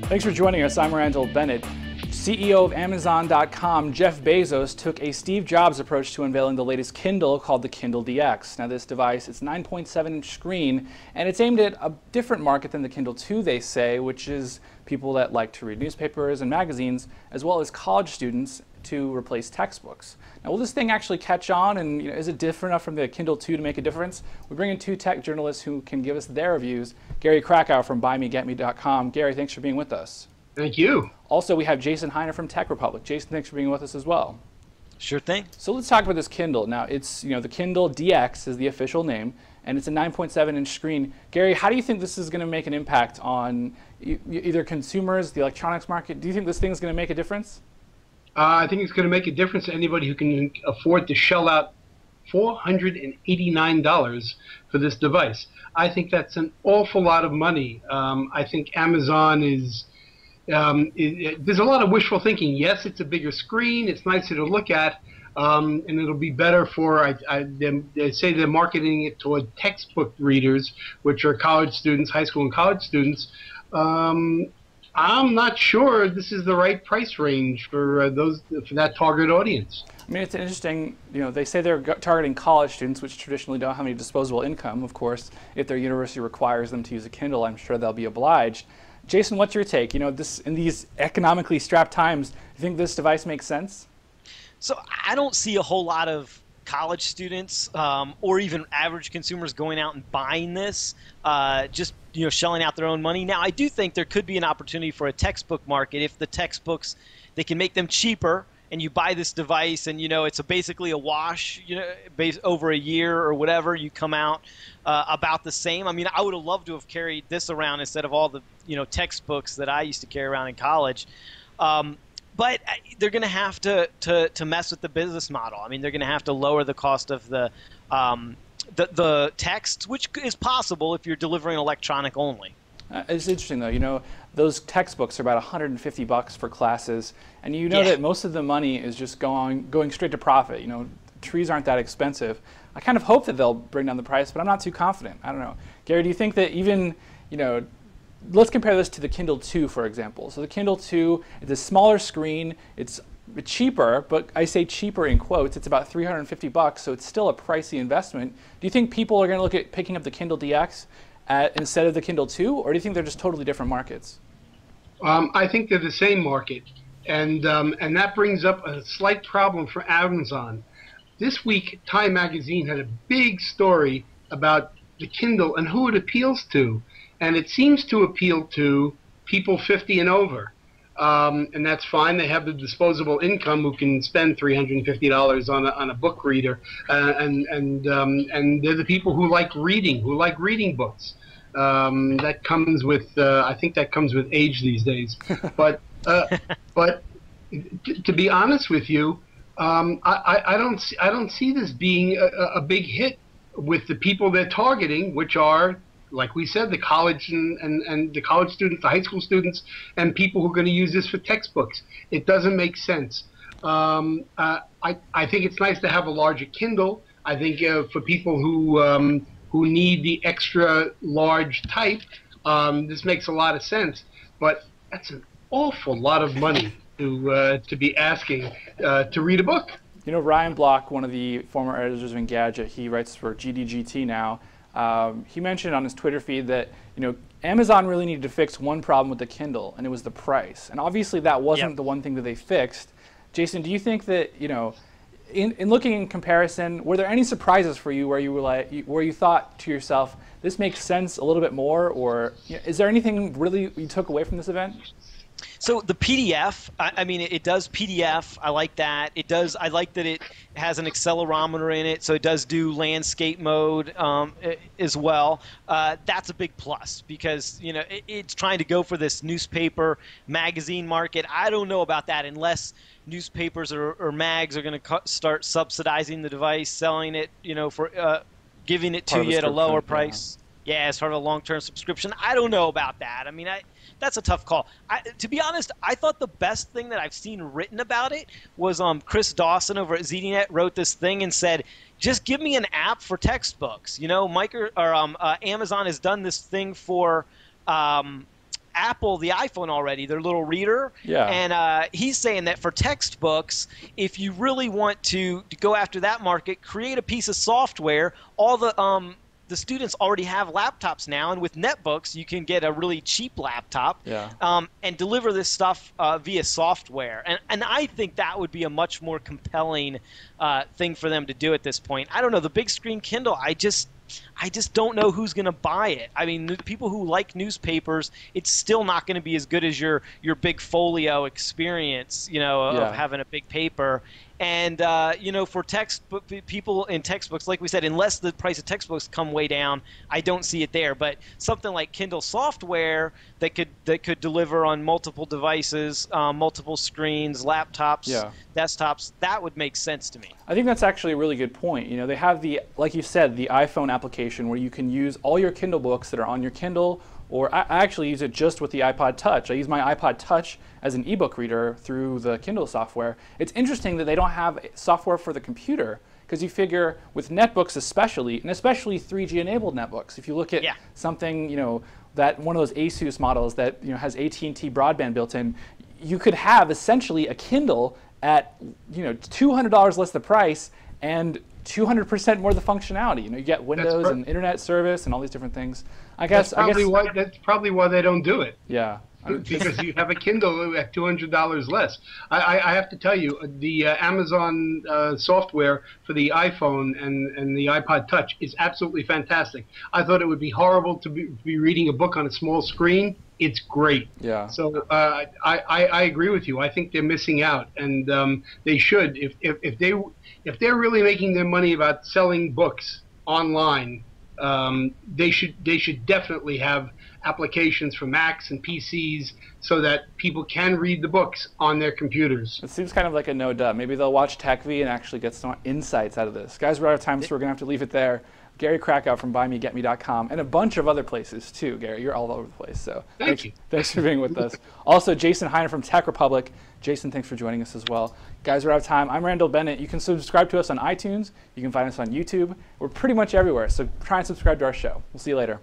Thanks for joining us. I'm Randall Bennett. CEO of Amazon.com, Jeff Bezos, took a Steve Jobs approach to unveiling the latest Kindle called the Kindle DX. Now this device, it's a 9.7-inch screen, and it's aimed at a different market than the Kindle 2, they say, which is people that like to read newspapers and magazines, as well as college students to replace textbooks. Now, will this thing actually catch on, and is it different enough from the Kindle 2 to make a difference? We bring in two tech journalists who can give us their reviews. Gary Krakow from buymegetme.com. Gary, thanks for being with us. Thank you. Also, we have Jason Heiner from Tech Republic. Jason, thanks for being with us as well. Sure thing. So let's talk about this Kindle. Now, it's the Kindle DX is the official name, and it's a 9.7-inch screen. Gary, how do you think this is going to make an impact on either consumers, the electronics market? Do you think this thing is going to make a difference? I think it's going to make a difference to anybody who can afford to shell out $489 for this device. I think that's an awful lot of money. I think Amazon is there's a lot of wishful thinking. Yes, it's a bigger screen. It's nicer to look at, and it'll be better for. They say they're marketing it toward textbook readers, which are college students, high school and college students. I'm not sure this is the right price range for that target audience. I mean, it's interesting, they say they're targeting college students, which traditionally don't have any disposable income. Of course, if their university requires them to use a Kindle, I'm sure they'll be obliged. Jason, what's your take? In these economically strapped times, do you think this device makes sense? So I don't see a whole lot of college students or even average consumers going out and buying this, just shelling out their own money. Now, I do think there could be an opportunity for a textbook market if the textbooks, they can make them cheaper, and you buy this device and it's basically a wash, over a year or whatever, you come out about the same. I mean, I would have loved to have carried this around instead of all the textbooks that I used to carry around in college. But they're going to have to mess with the business model. I mean, they're going to have to lower the cost of the text, which is possible if you're delivering electronic only. It's interesting, though. Those textbooks are about $150 for classes, and that most of the money is just going straight to profit. Trees aren't that expensive. I kind of hope that they'll bring down the price, but I'm not too confident. I don't know. Gary, do you think that even, let's compare this to the Kindle 2, for example. So the Kindle 2, it's a smaller screen, it's cheaper, but I say cheaper in quotes, it's about $350, so it's still a pricey investment. Do you think people are going to look at picking up the Kindle DX instead of the Kindle 2, or do you think they're just totally different markets? I think they're the same market, and that brings up a slight problem for Amazon. This week, Time Magazine had a big story about the Kindle and who it appeals to, and it seems to appeal to people 50 and over, and that's fine. They have the disposable income who can spend $350 on a book reader, and they're the people who like reading books. That comes with I think that comes with age these days. But to be honest with you, I don't see this being a big hit with the people they're targeting, which are, like we said, the college and the college students, the high school students, and people who are going to use this for textbooks. It doesn't make sense. I think it's nice to have a larger Kindle. I think for people who need the extra large type, this makes a lot of sense. But that's an awful lot of money to be asking to read a book. Ryan Block, one of the former editors of Engadget, he writes for GDGT now. He mentioned on his Twitter feed that Amazon really needed to fix one problem with the Kindle, and it was the price. And obviously that wasn't the one thing that they fixed. Jason, do you think that in looking in comparison, were there any surprises for you where you were where you thought to yourself, this makes sense a little bit more, or is there anything really you took away from this event? So the PDF, I mean, it does PDF. I like that. It does. I like that it has an accelerometer in it, so it does do landscape mode as well. That's a big plus because it's trying to go for this newspaper magazine market. I don't know about that unless newspapers or mags are going to start subsidizing the device, selling it, for giving it to you at a lower price. Yeah, as part of a long-term subscription. I don't know about that. I mean, that's a tough call. To be honest, I thought the best thing that I've seen written about it was Chris Dawson over at ZDNet wrote this thing and said, just give me an app for textbooks. You know, Amazon has done this thing for Apple, the iPhone already, their little reader. Yeah. And he's saying that for textbooks, if you really want to go after that market, create a piece of software. All the students already have laptops now, and with netbooks, you can get a really cheap laptop and deliver this stuff via software. And I think that would be a much more compelling thing for them to do at this point. I don't know. The big screen Kindle, I just don't know who's going to buy it. I mean, the people who like newspapers, it's still not going to be as good as your big folio experience, you know, of having a big paper. And, you know, for textbook people in textbooks, like we said, unless the price of textbooks come way down, I don't see it there. But something like Kindle software that could deliver on multiple devices, multiple screens, laptops, desktops, that would make sense to me. I think that's actually a really good point. You know, they have the, like you said, the iPhone application where you can use all your Kindle books that are on your Kindle, or I actually use it just with the iPod Touch. I use my iPod Touch as an ebook reader through the Kindle software. It's interesting that they don't have software for the computer, because you figure with netbooks especially, and especially 3G enabled netbooks, if you look at something, you know, that one of those Asus models that, you know, has AT&T broadband built in, you could have essentially a Kindle at, you know, $200 less the price and 200% more the functionality. You know, you get Windows and internet service and all these different things. That's probably why they don't do it. Yeah. Because you have a Kindle at $200 less. I have to tell you, the Amazon software for the iPhone and the iPod Touch is absolutely fantastic. I thought it would be horrible to be reading a book on a small screen. It's great. Yeah. So I agree with you. I think they're missing out, and they should. If they're really making their money about selling books online, they should definitely have applications for Macs and PCs so that people can read the books on their computers. It seems kind of like a no-duh. Maybe they'll watch TechV and actually get some insights out of this. Guys, we're out of time, so we're going to have to leave it there. Gary Krakow from buymegetme.com and a bunch of other places too, Gary. You're all over the place. So Thank you. Thanks for being with us. Also, Jason Heiner from Tech Republic. Jason, thanks for joining us as well. Guys, we're out of time. I'm Randall Bennett. You can subscribe to us on iTunes. You can find us on YouTube. We're pretty much everywhere, so try and subscribe to our show. We'll see you later.